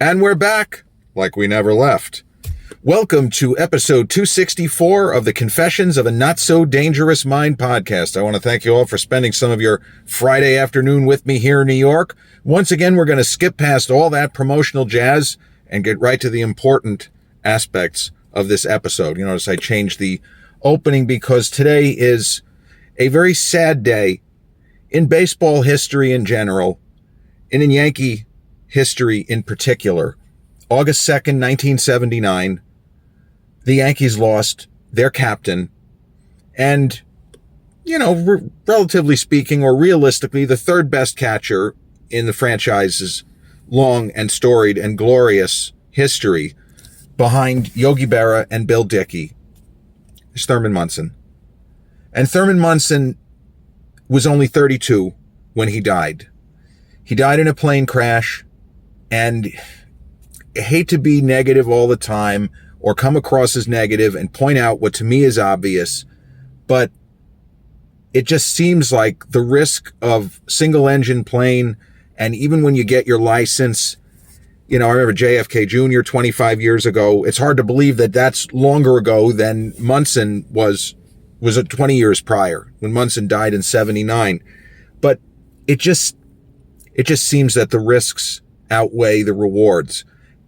And we're back, like we never left. Welcome to episode 264 of the Confessions of a Not So Dangerous Mind podcast. I want to thank you all for spending some of your Friday afternoon with me here in New York. Once again, we're going to skip past all that promotional jazz and get right to the important aspects of this episode. You notice I changed the opening because today is a very sad day in baseball history in general, and in Yankee history in particular. August 2nd, 1979, the Yankees lost their captain and, relatively speaking, or realistically, the third best catcher in the franchise's long and storied and glorious history, behind Yogi Berra and Bill Dickey, is Thurman Munson. And Thurman Munson was only 32 when he died. He died in a plane crash, and I hate to be negative all the time or come across as negative and point out what to me is obvious, but it just seems like the risk of single-engine plane, and even when you get your license, I remember JFK Jr. 25 years ago, it's hard to believe that that's longer ago than Munson was 20 years prior, when Munson died in 79. But it just seems that the risks outweigh the rewards.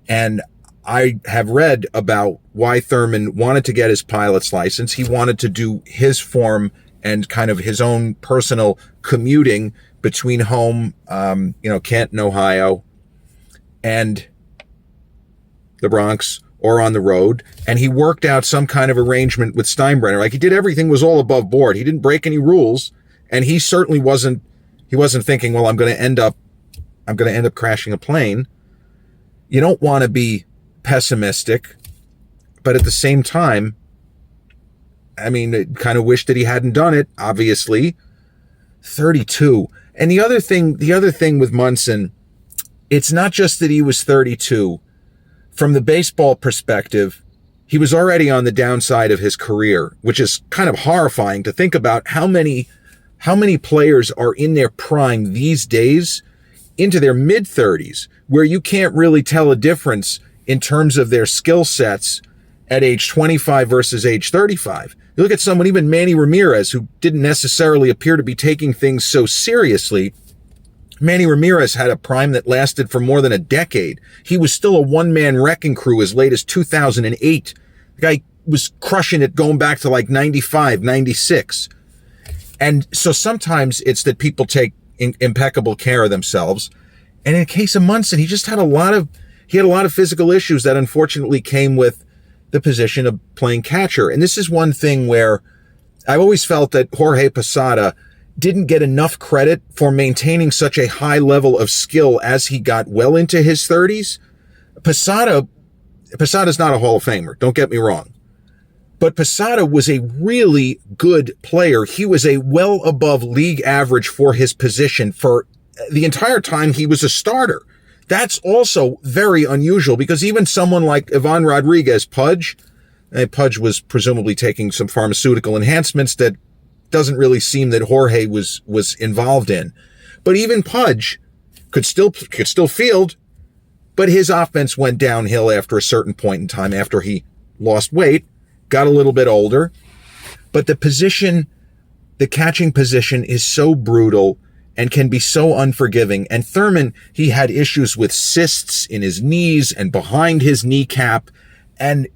And I have read about why Thurman wanted to get his pilot's license. He wanted to do his form and kind of his own personal commuting between home, Canton, Ohio, and the Bronx, or on the road. And he worked out some kind of arrangement with Steinbrenner. Like, he did everything was all above board. He didn't break any rules. And he certainly wasn't thinking, well, I'm going to end up crashing a plane. You don't want to be pessimistic, but at the same time, I kind of wish that he hadn't done it, obviously. 32. And the other thing with Munson, it's not just that he was 32. From the baseball perspective, he was already on the downside of his career, which is kind of horrifying to think about how many players are in their prime these days into their mid-30s, where you can't really tell a difference in terms of their skill sets at age 25 versus age 35. You look at someone, even Manny Ramirez, who didn't necessarily appear to be taking things so seriously. Manny Ramirez had a prime that lasted for more than a decade. He was still a one-man wrecking crew as late as 2008. The guy was crushing it going back to like 95, 96. And so sometimes it's that people take impeccable care of themselves. And in the case of Munson, he just had a lot of physical issues that unfortunately came with the position of playing catcher. And this is one thing where I've always felt that Jorge Posada didn't get enough credit for maintaining such a high level of skill as he got well into his 30s. Posada's not a Hall of Famer, don't get me wrong. But Posada was a really good player. He was a well above league average for his position for the entire time he was a starter. That's also very unusual, because even someone like Ivan Rodriguez, Pudge was presumably taking some pharmaceutical enhancements that doesn't really seem that Jorge was involved in. But even Pudge could still field, but his offense went downhill after a certain point in time, after he lost weight, got a little bit older. But the catching position is so brutal and can be so unforgiving. And Thurman, he had issues with cysts in his knees and behind his kneecap. And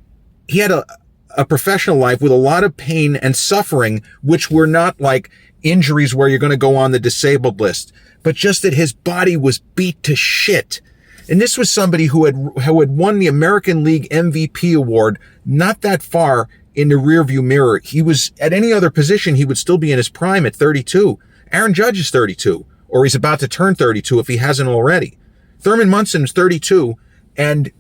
he had a professional life with a lot of pain and suffering, which were not like injuries where you're going to go on the disabled list, but just that his body was beat to shit. And this was somebody who had won the American League MVP award not that far in the rearview mirror. He was, at any other position, he would still be in his prime at 32. Aaron Judge is 32, or he's about to turn 32 if he hasn't already. Thurman Munson is 32, and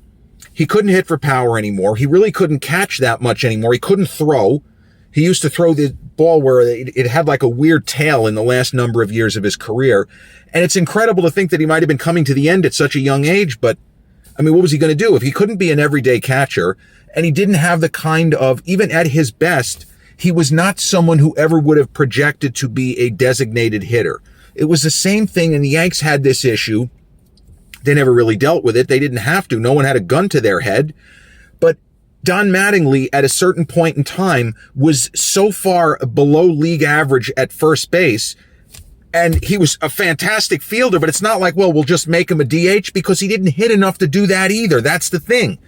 he couldn't hit for power anymore. He really couldn't catch that much anymore. He couldn't throw. He used to throw the ball where it had like a weird tail in the last number of years of his career. And it's incredible to think that he might have been coming to the end at such a young age, but what was he going to do if he couldn't be an everyday catcher? And he didn't have the kind of, even at his best, he was not someone who ever would have projected to be a designated hitter. It was the same thing, and the Yanks had this issue They never really dealt with it. They didn't have to. No one had a gun to their head. But Don Mattingly, at a certain point in time, was so far below league average at first base. And he was a fantastic fielder, but it's not like, well, we'll just make him a DH, because he didn't hit enough to do that either. That's the thing.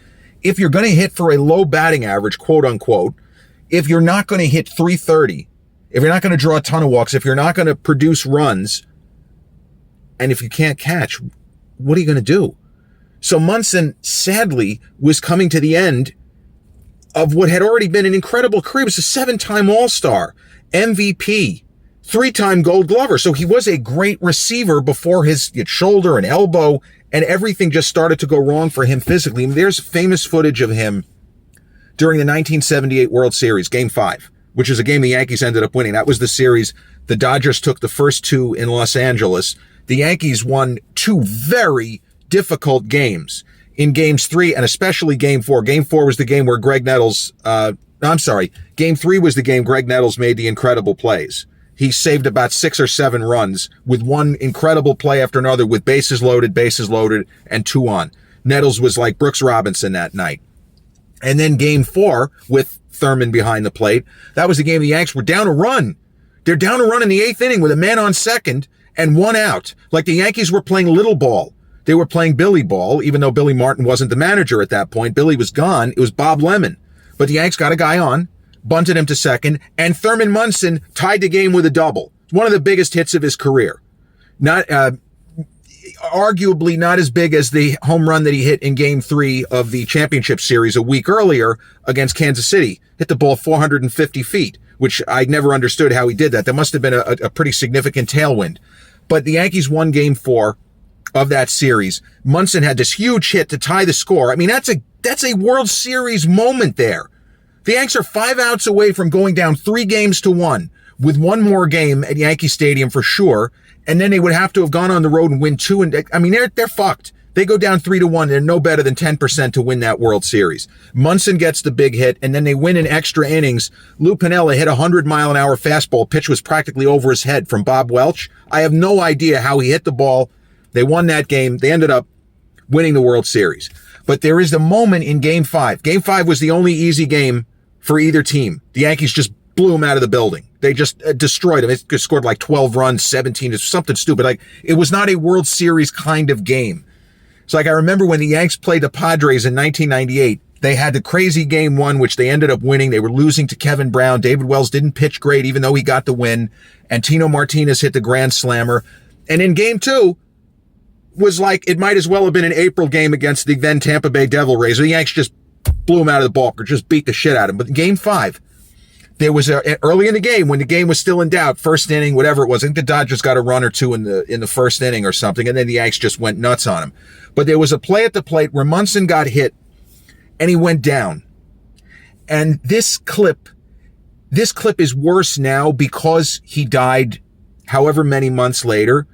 If you're going to hit for a low batting average, quote unquote, if you're not going to hit 330, if you're not going to draw a ton of walks, if you're not going to produce runs, and if you can't catch, what are you going to do? So Munson, sadly, was coming to the end of what had already been an incredible career. He was a 7-time All-Star, MVP, 3-time Gold Glover. So he was a great receiver before his shoulder and elbow and everything just started to go wrong for him physically. I mean, there's famous footage of him during the 1978 World Series, Game 5, which is a game the Yankees ended up winning. That was the series. The Dodgers took the first 2 in Los Angeles. The Yankees won 2 very difficult games in Games 3 and especially Game 4. Game 4 was the game where Game 3 was the game Greg Nettles made the incredible plays. He saved about 6 or 7 runs with one incredible play after another with bases loaded, and 2 on. Nettles was like Brooks Robinson that night. And then Game 4 with Thurman behind the plate. That was the game the Yanks were down a run. They're down a run in the 8th inning with a man on second and 1 out. Like the Yankees were playing little ball. They were playing Billy ball, even though Billy Martin wasn't the manager at that point. Billy was gone. It was Bob Lemon. But the Yanks got a guy on, bunted him to second, and Thurman Munson tied the game with a double. One of the biggest hits of his career. Not, arguably not as big as the home run that he hit in Game 3 of the championship series a week earlier against Kansas City. Hit the ball 450 feet, which I never understood how he did that. There must have been a pretty significant tailwind. But the Yankees won Game 4 of that series. Munson had this huge hit to tie the score. I mean, that's a World Series moment there. The Yanks are 5 outs away from going down 3-1 with one more game at Yankee Stadium for sure. And then they would have to have gone on the road and win 2. And I mean, they're fucked. They go down 3-1. They're no better than 10% to win that World Series. Munson gets the big hit, and then they win in extra innings. Lou Piniella hit a 100-mile-an-hour fastball. Pitch was practically over his head from Bob Welch. I have no idea how he hit the ball. They won that game. They ended up winning the World Series. But there is a moment in Game 5. Game 5 was the only easy game for either team. The Yankees just blew him out of the building. They just destroyed him. It scored like 12 runs, 17, something stupid. Like, it was not a World Series kind of game. It's like, I remember when the Yanks played the Padres in 1998, they had the crazy Game 1, which they ended up winning. They were losing to Kevin Brown. David Wells didn't pitch great, even though he got the win. And Tino Martinez hit the grand slammer. And in Game 2, was like, it might as well have been an April game against the then Tampa Bay Devil Rays. The Yanks just blew him out of the ballpark, or just beat the shit out of him. But in Game 5, there was early in the game, when the game was still in doubt, first inning, whatever it was, I think the Dodgers got a run or 2 in the first inning or something, and then the Yanks just went nuts on him. But there was a play at the plate where Munson got hit, and he went down. And this clip is worse now because he died however many months later.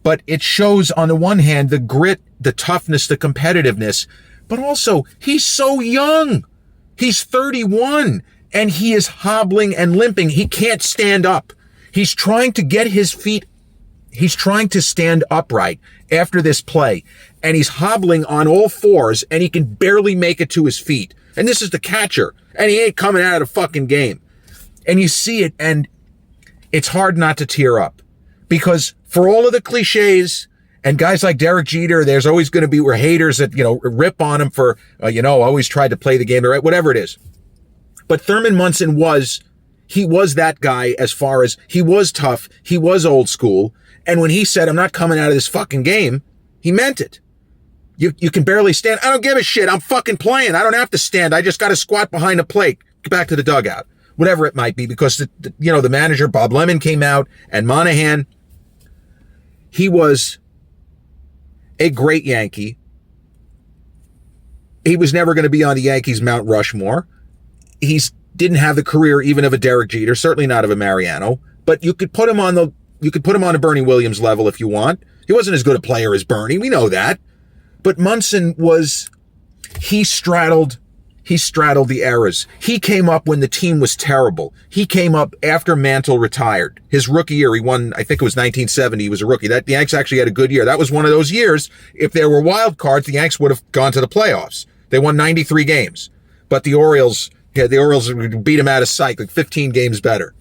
But it shows, on the one hand, the grit, the toughness, the competitiveness, but also he's so young. He's 31 and he is hobbling and limping. He can't stand up. He's trying to get his feet. He's trying to stand upright after this play, and he's hobbling on all 4s, and he can barely make it to his feet. And this is the catcher, and he ain't coming out of the fucking game. And you see it, and it's hard not to tear up, because for all of the cliches and guys like Derek Jeter, there's always going to be haters that, rip on him for, always tried to play the game, right? Whatever it is. But Thurman Munson was that guy, as far as he was tough. He was old school. And when he said, I'm not coming out of this fucking game, he meant it. You can barely stand. I don't give a shit. I'm fucking playing. I don't have to stand. I just got to squat behind the plate. Get back to the dugout. Whatever it might be, because the manager, Bob Lemon, came out, and Monahan. He was a great Yankee. He was never going to be on the Yankees Mount Rushmore. He didn't have the career even of a Derek Jeter, certainly not of a Mariano, but you could put him on a Bernie Williams level if you want. He wasn't as good a player as Bernie. We know that. But Munson he straddled He straddled the eras. He came up when the team was terrible. He came up after Mantle retired. His rookie year, he won, I think it was 1970, he was a rookie. The Yanks actually had a good year. That was one of those years, if there were wild cards, the Yanks would have gone to the playoffs. They won 93 games. But the Orioles beat them out of sight, like 15 games better.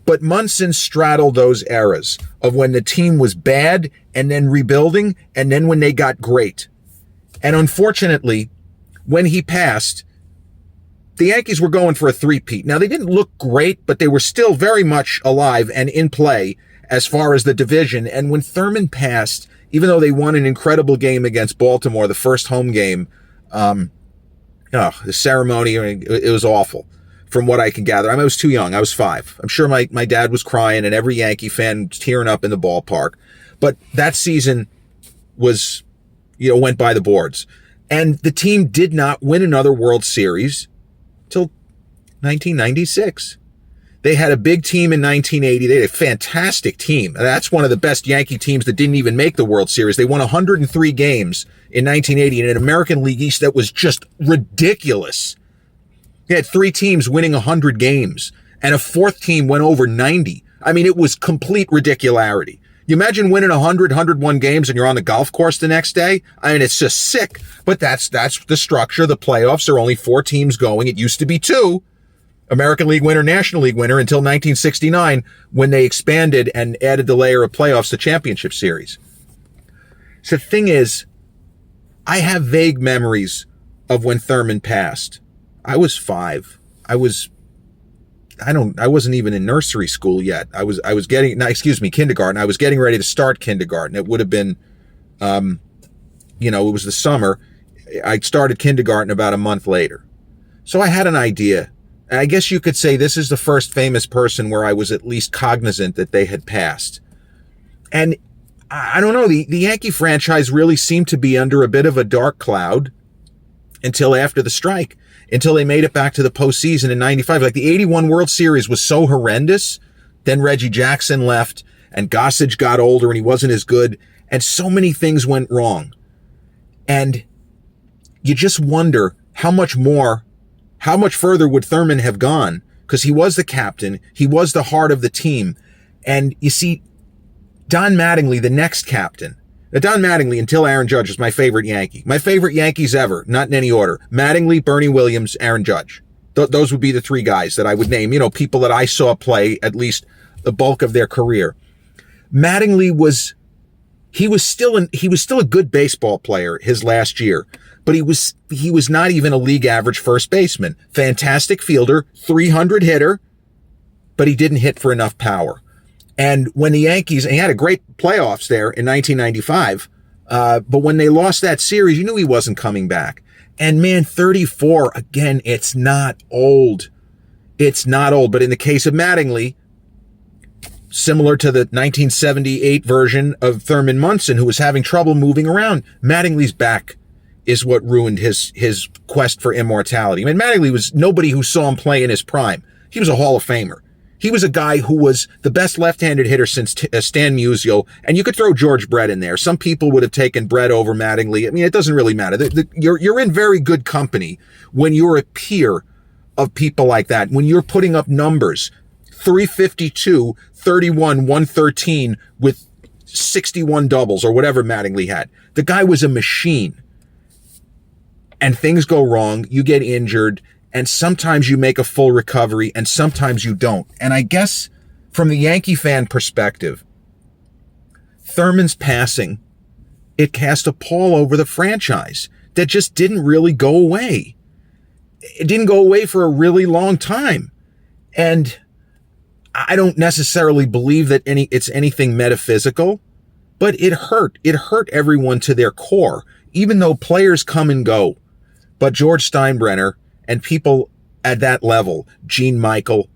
But Munson straddled those eras of when the team was bad and then rebuilding and then when they got great. And unfortunately, when he passed, the Yankees were going for a three-peat. Now, they didn't look great, but they were still very much alive and in play as far as the division. And when Thurman passed, even though they won an incredible game against Baltimore, the first home game, the ceremony, it was awful from what I can gather. I was too young. I was 5. I'm sure my dad was crying and every Yankee fan was tearing up in the ballpark. But that season was, went by the boards. And the team did not win another World Series till 1996. They had a big team in 1980. They had a fantastic team. That's one of the best Yankee teams that didn't even make the World Series. They won 103 games in 1980 in an American League East that was just ridiculous. They had 3 teams winning 100 games, and a 4th team went over 90. I mean, it was complete ridicularity. You imagine winning 101 games and you're on the golf course the next day? I mean, it's just sick. But that's the structure. The playoffs are only 4 teams going. It used to be 2. American League winner, National League winner until 1969 when they expanded and added the layer of playoffs to championship series. So the thing is, I have vague memories of when Thurman passed. I was 5. I wasn't even in nursery school yet. Kindergarten. I was getting ready to start kindergarten. It would have been, it was the summer. I started kindergarten about a month later. So I had an idea. And I guess you could say this is the first famous person where I was at least cognizant that they had passed. And I don't know, the Yankee franchise really seemed to be under a bit of a dark cloud until after the strike. Until they made it back to the postseason in 95. Like the 81 World Series was so horrendous. Then Reggie Jackson left and Gossage got older and he wasn't as good. And so many things went wrong. And you just wonder how much further would Thurman have gone? Because he was the captain. He was the heart of the team. And you see, Don Mattingly, the next captain, Don Mattingly, until Aaron Judge, is my favorite Yankee. My favorite Yankees ever, not in any order. Mattingly, Bernie Williams, Aaron Judge. Those would be the 3 guys that I would name, people that I saw play at least the bulk of their career. Mattingly was still a good baseball player his last year, but he was not even a league average first baseman. Fantastic fielder, 300 hitter, but he didn't hit for enough power. And when the Yankees, and he had a great playoffs there in 1995, but when they lost that series, you knew he wasn't coming back. And man, 34, again, it's not old. It's not old. But in the case of Mattingly, similar to the 1978 version of Thurman Munson, who was having trouble moving around, Mattingly's back is what ruined his quest for immortality. I mean, Mattingly was nobody who saw him play in his prime. He was a Hall of Famer. He was a guy who was the best left-handed hitter since Stan Musial, and you could throw George Brett in there. Some people would have taken Brett over Mattingly. I mean, it doesn't really matter. You're in very good company when you're a peer of people like that, when you're putting up numbers, 352, 31, 113 with 61 doubles or whatever Mattingly had. The guy was a machine. And things go wrong, you get injured, and sometimes you make a full recovery, and sometimes you don't. And I guess from the Yankee fan perspective, Thurman's passing, it cast a pall over the franchise that just didn't really go away. It didn't go away for a really long time. And I don't necessarily believe that it's anything metaphysical, but it hurt. It hurt everyone to their core, even though players come and go. But George Steinbrenner and people at that level, Gene Michael,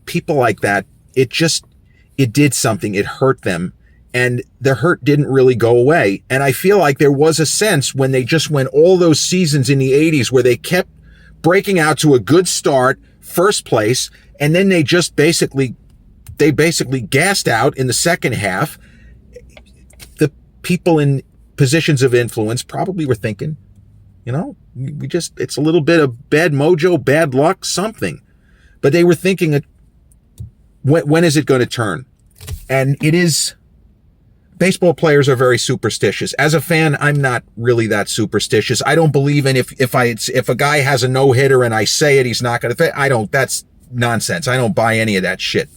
people like that, it did something. It hurt them. And the hurt didn't really go away. And I feel like there was a sense when they just went all those seasons in the 80s where they kept breaking out to a good start, first place, and then they just basically gassed out in the second half. The people in positions of influence probably were thinking, It's a little bit of bad mojo, bad luck, something. But they were thinking, when is it going to turn? And it is. Baseball players are very superstitious. As a fan, I'm not really that superstitious. I don't believe in if a guy has a no-hitter and I say it, he's not going to. That's nonsense. I don't buy any of that shit.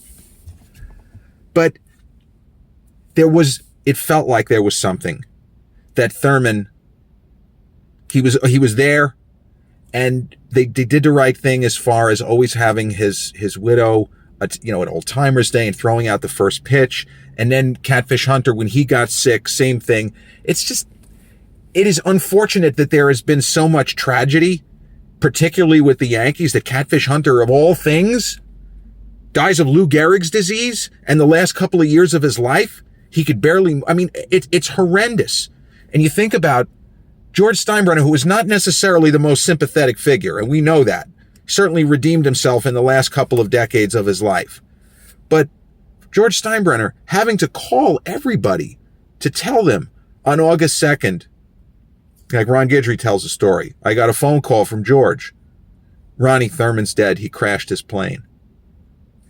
But it felt like there was something that Thurman, he was there, and they did the right thing as far as always having his widow, at Old Timers Day, and throwing out the first pitch. And then Catfish Hunter, when he got sick, same thing. It is unfortunate that there has been so much tragedy, particularly with the Yankees, that Catfish Hunter, of all things, dies of Lou Gehrig's disease, and the last couple of years of his life, he could barely, it's horrendous. And you think about George Steinbrenner, who was not necessarily the most sympathetic figure, and we know that. He certainly redeemed himself in the last couple of decades of his life. But George Steinbrenner having to call everybody to tell them on August 2nd, like Ron Guidry tells a story. I got a phone call from George. Ronnie, Thurman's dead. He crashed his plane.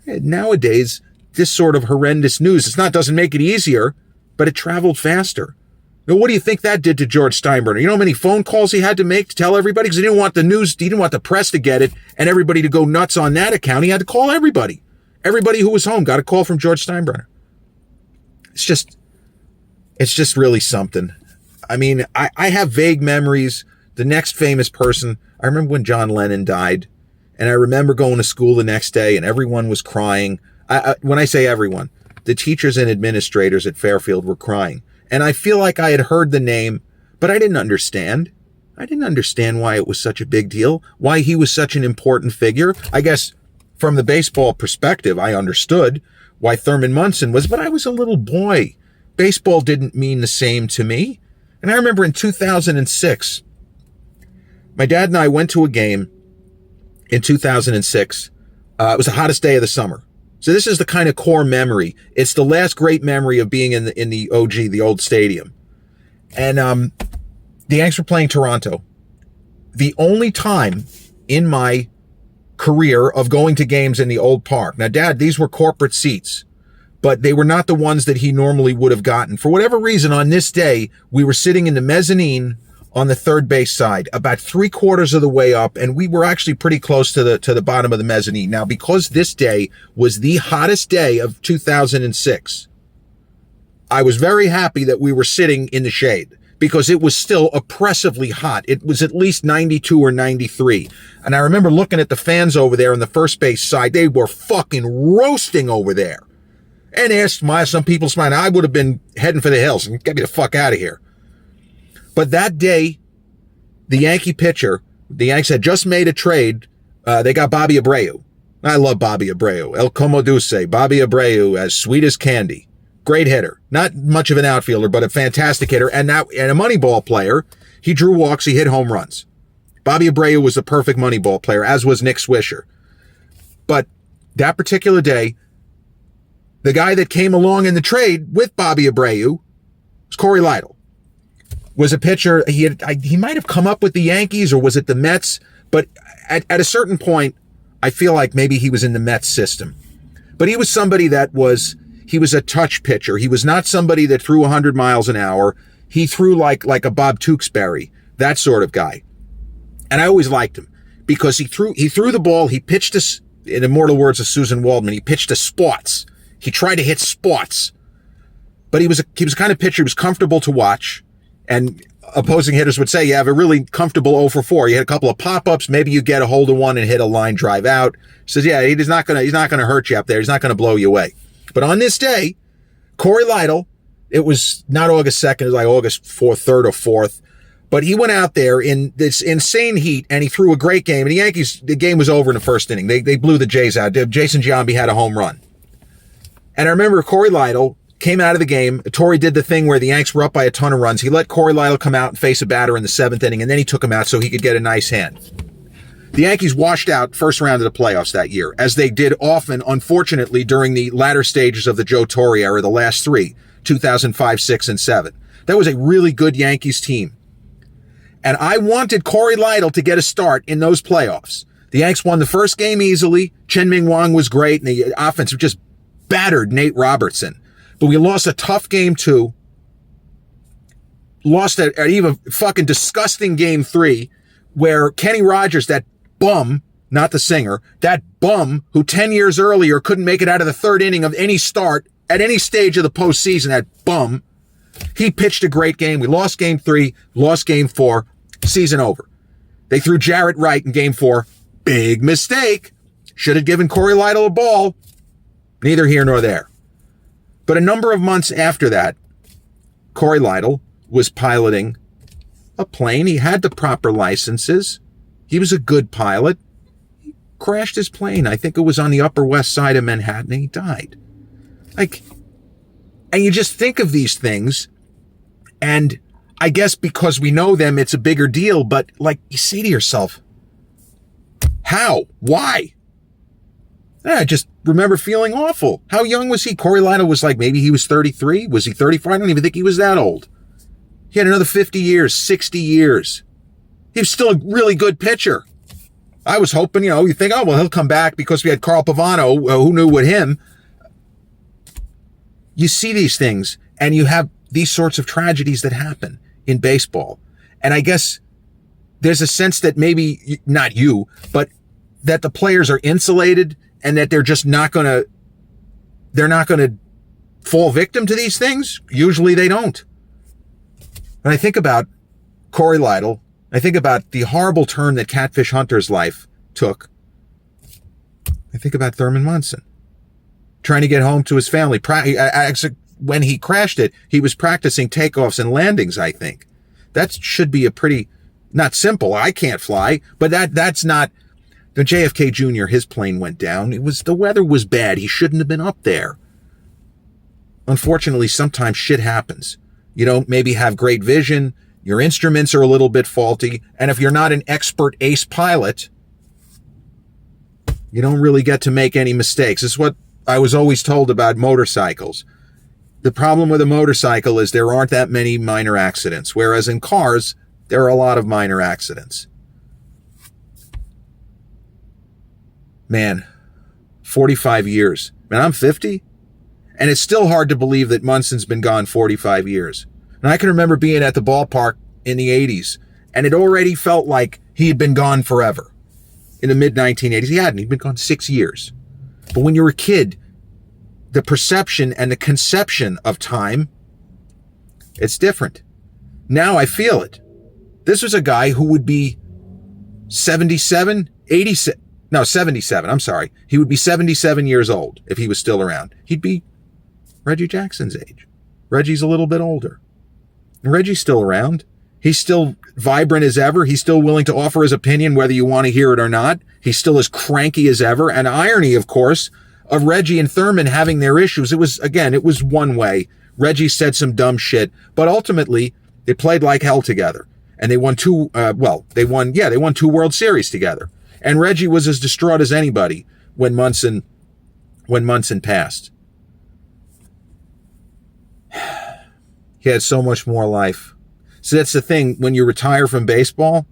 And nowadays, this sort of horrendous news, doesn't make it easier, but it traveled faster. Now, what do you think that did to George Steinbrenner? You know how many phone calls he had to make to tell everybody? Because he didn't want the news, he didn't want the press to get it and everybody to go nuts on that account. He had to call everybody. Everybody who was home got a call from George Steinbrenner. It's just really something. I have vague memories. The next famous person, I remember when John Lennon died, and I remember going to school the next day and everyone was crying. When I say everyone, the teachers and administrators at Fairfield were crying. And I feel like I had heard the name, but I didn't understand. I didn't understand why it was such a big deal, why he was such an important figure. I guess from the baseball perspective, I understood why Thurman Munson was, but I was a little boy. Baseball didn't mean the same to me. And I remember in 2006, my dad and I went to a game in 2006. It was the hottest day of the summer. So this is the kind of core memory. It's the last great memory of being in the OG, the old stadium. And the Yankees were playing Toronto. The only time in my career of going to games in the old park. Now, Dad, these were corporate seats, but they were not the ones that he normally would have gotten. For whatever reason, on this day, we were sitting in the mezzanine on the third base side, about 3/4 of the way up, and we were actually pretty close to the bottom of the mezzanine. Now, because this day was the hottest day of 2006, I was very happy that we were sitting in the shade, because it was still oppressively hot. It was at least 92 or 93. And I remember looking at the fans over there on the first base side. They were fucking roasting over there. And some people smiled. I would have been heading for the hills and get me the fuck out of here. But that day, the Yankee pitcher, the Yankees had just made a trade. They got Bobby Abreu. I love Bobby Abreu. El Como Dulce. Bobby Abreu, as sweet as candy. Great hitter. Not much of an outfielder, but a fantastic hitter. And a Moneyball player. He drew walks. He hit home runs. Bobby Abreu was the perfect Moneyball player, as was Nick Swisher. But that particular day, the guy that came along in the trade with Bobby Abreu was Corey Lytle. Was a pitcher. He might have come up with the Yankees, or was it the Mets? But at a certain point, I feel like maybe he was in the Mets system. But he was somebody he was a touch pitcher. He was not somebody that threw 100 miles an hour. He threw like a Bob Tewksbury, that sort of guy. And I always liked him because he threw the ball. He pitched us, in immortal words of Susan Waldman, he pitched to spots. He tried to hit spots. But he was the kind of pitcher who was comfortable to watch. And opposing hitters would say, you have a really comfortable 0 for 4. You had a couple of pop-ups. Maybe you get a hold of one and hit a line drive out. He says, yeah, he's not going to hurt you up there. He's not going to blow you away. But on this day, Corey Lytle, it was not August 2nd, it was like August 4th, 3rd or 4th. But he went out there in this insane heat and he threw a great game. And the Yankees, the game was over in the first inning. They blew the Jays out. Jason Giambi had a home run. And I remember Corey Lytle came out of the game. Torrey did the thing where the Yanks were up by a ton of runs. He let Corey Lytle come out and face a batter in the 7th inning, and then he took him out so he could get a nice hand. The Yankees washed out first round of the playoffs that year, as they did often, unfortunately, during the latter stages of the Joe Torre era, the last three, 2005, 6, and 7. That was a really good Yankees team. And I wanted Corey Lytle to get a start in those playoffs. The Yanks won the first game easily. Chen-Ming Wang was great, and the offense just battered Nate Robertson. But we lost a tough game 2. Lost an even fucking disgusting game 3, where Kenny Rogers, that bum, not the singer, that bum who 10 years earlier couldn't make it out of the third inning of any start at any stage of the postseason, that bum, he pitched a great game. We lost game 3, lost game 4, season over. They threw Jarrett Wright in game 4. Big mistake. Should have given Corey Lytle a ball. Neither here nor there. But a number of months after that, Corey Lytle was piloting a plane. He had the proper licenses. He was a good pilot. He crashed his plane. I think it was on the Upper West Side of Manhattan, and he died. And you just think of these things, and I guess because we know them, it's a bigger deal, but you say to yourself, how? Why? I just remember feeling awful. How young was he? Corey Lytle was maybe he was 33. Was he 34? I don't even think he was that old. He had another 50 years, 60 years. He was still a really good pitcher. I was hoping, you think, oh, well, he'll come back because we had Carl Pavano, who knew with him. You see these things, and you have these sorts of tragedies that happen in baseball. And I guess there's a sense that maybe, not you, but that the players are insulated and that they're just not going to fall victim to these things. Usually they don't. When I think about Corey Lytle, I think about the horrible turn that Catfish Hunter's life took. I think about Thurman Munson trying to get home to his family. When he crashed it, he was practicing takeoffs and landings, I think. That should be a pretty, not simple, I can't fly, but that's not. The JFK Jr., his plane went down. The weather was bad. He shouldn't have been up there. Unfortunately, sometimes shit happens. You don't maybe have great vision. Your instruments are a little bit faulty. And if you're not an expert ace pilot, you don't really get to make any mistakes. This is what I was always told about motorcycles. The problem with a motorcycle is there aren't that many minor accidents, whereas in cars, there are a lot of minor accidents. Man, 45 years. Man, I'm 50, and it's still hard to believe that Munson's been gone 45 years. And I can remember being at the ballpark in the 80s, and it already felt like he had been gone forever. In the mid-1980s, he hadn't. He'd been gone 6 years. But when you're a kid, the perception and the conception of time, it's different. Now I feel it. This was a guy who would be 77, 87. No, 77. I'm sorry. He would be 77 years old if he was still around. He'd be Reggie Jackson's age. Reggie's a little bit older. And Reggie's still around. He's still vibrant as ever. He's still willing to offer his opinion whether you want to hear it or not. He's still as cranky as ever. And irony, of course, of Reggie and Thurman having their issues. It was one way. Reggie said some dumb shit, but ultimately they played like hell together. And they won two World Series together. And Reggie was as distraught as anybody when Munson passed. He had so much more life. So that's the thing. When you retire from baseball,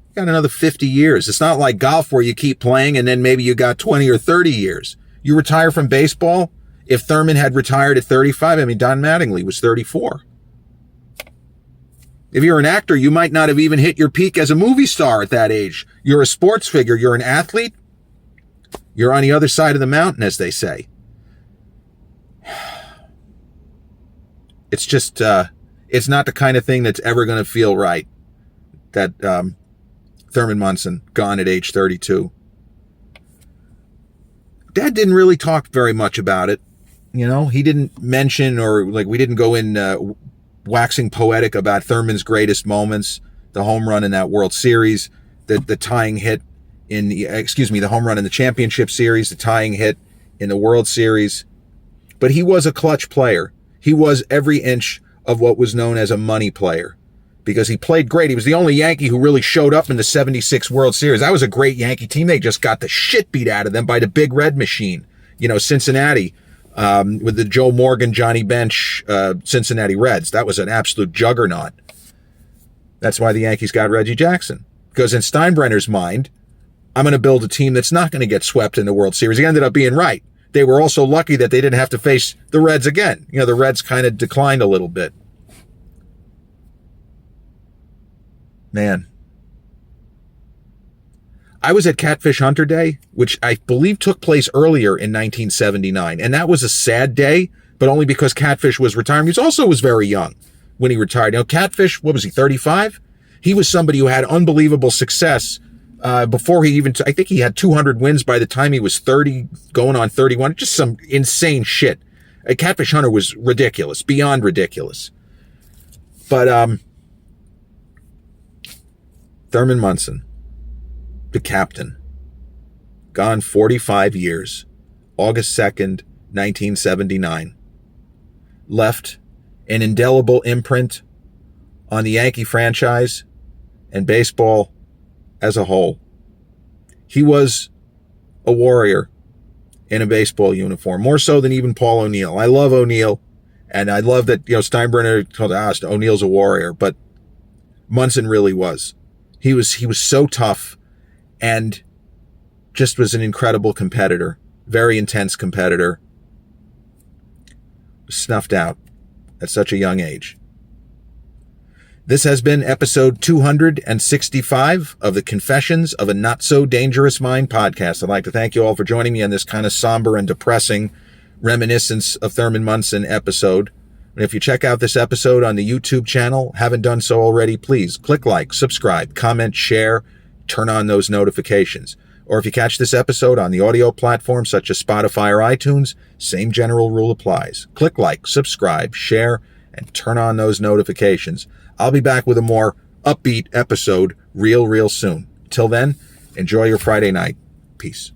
you got another 50 years. It's not like golf where you keep playing and then maybe you got 20 or 30 years. You retire from baseball. If Thurman had retired at 35, Don Mattingly was 34. If you're an actor, you might not have even hit your peak as a movie star at that age. You're a sports figure. You're an athlete. You're on the other side of the mountain, as they say. It's just, it's not the kind of thing that's ever going to feel right. That Thurman Munson, gone at age 32. Dad didn't really talk very much about it. He didn't mention we didn't go in waxing poetic about Thurman's greatest moments, the home run in that World Series, the tying hit the home run in the championship series, the tying hit in the World Series. But he was a clutch player. He was every inch of what was known as a money player because he played great. He was the only Yankee who really showed up in the 76 World Series. That was a great Yankee team. They just got the shit beat out of them by the Big Red Machine, Cincinnati. With the Joe Morgan, Johnny Bench, Cincinnati Reds. That was an absolute juggernaut. That's why the Yankees got Reggie Jackson. Because in Steinbrenner's mind, I'm going to build a team that's not going to get swept in the World Series. He ended up being right. They were also lucky that they didn't have to face the Reds again. You know, the Reds kind of declined a little bit. Man. I was at Catfish Hunter Day, which I believe took place earlier in 1979. And that was a sad day, but only because Catfish was retiring. He also was very young when he retired. You know, Catfish, what was he, 35? He was somebody who had unbelievable success before he even, I think he had 200 wins by the time he was 30, going on 31. Just some insane shit. Catfish Hunter was ridiculous, beyond ridiculous. But Thurman Munson, the captain, gone 45 years, August 2nd, 1979, left an indelible imprint on the Yankee franchise and baseball as a whole. He was a warrior in a baseball uniform, more so than even Paul O'Neill. I love O'Neill, and I love that, you know, Steinbrenner told us O'Neill's a warrior, but Munson really was. He was so tough and just was an incredible competitor, very intense competitor. Snuffed out at such a young age. This has been episode 265 of the Confessions of a Not So Dangerous Mind podcast. I'd like to thank you all for joining me on this kind of somber and depressing reminiscence of Thurman Munson episode. And if you check out this episode on the YouTube channel, haven't done so already, please click like, subscribe, comment, share, turn on those notifications. Or if you catch this episode on the audio platform such as Spotify or iTunes, same general rule applies. Click like, subscribe, share, and turn on those notifications. I'll be back with a more upbeat episode real soon. Till then, enjoy your Friday night. Peace.